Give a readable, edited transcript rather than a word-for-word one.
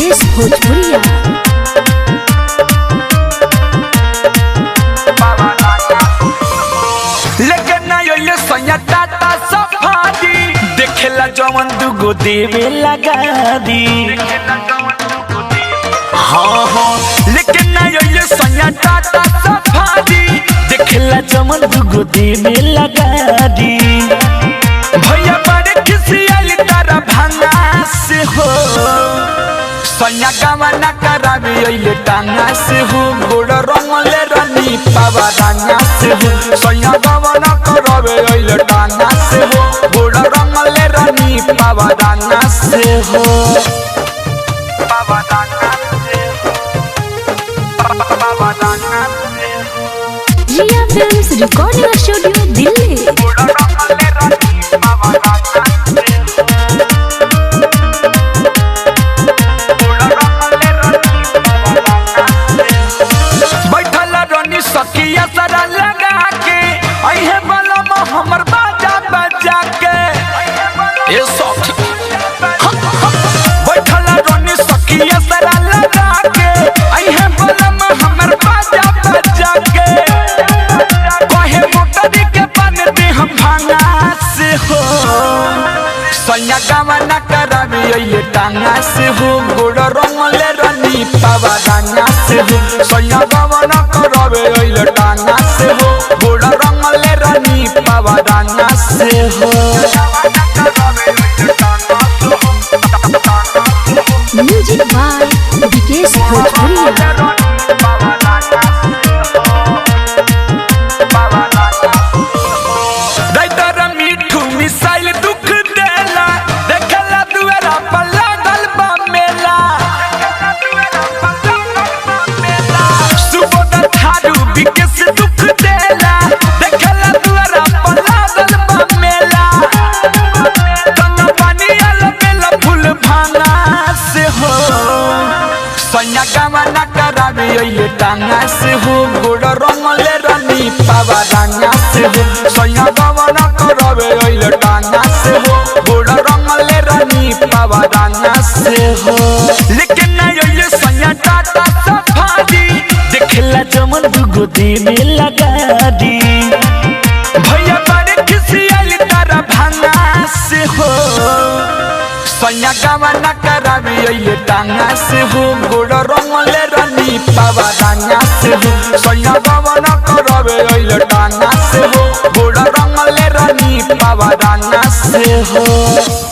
विकेश भोजपुरिया। लेकिन ये सैया टाटा सफारी देखेला जवन दुगो देवे लगा दी। हाँ हाँ लेकिन ये सैया टाटा सफारी देखेला जवन दुगो देवे लगा दी। भैया बड़े किसी आई तारा भांगा से हो सैया गावना करावे अइले टांगा से हो गोड़ रंगले रानी पावा रंगा से हो सैया गावना करावे अइले टांगा से हो गोड़ रंगले रानी पावा रंगा से हो पावा रंगा से हो पावा रंगा से हो। रिया फिल्म्स रिकॉर्डिंग स्टूडियो दिल्ली। गोड़ रंगले रानी पावा रंगा से हो सकिया सरा लगा के अहे बलम हमर बाजा बजा के ए सखी बैठल रोनी सकिया सरा लगा के अहे बलम हमर बाजा बजा के कहे मोटरी के बन दे हम भांगा से हो सैया गावना करावे अइले टांगा से हो गोड़ रंगले रानी पावा रंगा से हो सैया गावना करावे अइले टांगा से हो गोड़ रंगले रानी पावा रंगा से हो। म्यूजिक बाय विकेश भोजपुरिया। मिसाइल दुख देला देखला दुआरा पर लागल बा मेला सुबोध थारू विकेश दुख देला देखला दुआरा पर लागल बा मेला तना पानी आल बेला फूल भांगा से हो सैया गावना करावे अइले टांगा से हो गोड़ रंगले रानी पावा रंगा से हो सैया गावना करावे अइले टांगा से हो गोड़ रंगले रानी पावा रंगा से हो। लेकिन ये सैया टाटा सफारी देखला जमन दुगो देवे लगा दी। भैया बड़े किसी आई तारा भांगा से हो सैया गावना करावे अइले टांगा से हो गोड़ रंगले रानी पावा रंगा से हो सैया गावना करावे अइले टांगा से हो गोड़ रंगले रानी पावा रंगा से हो।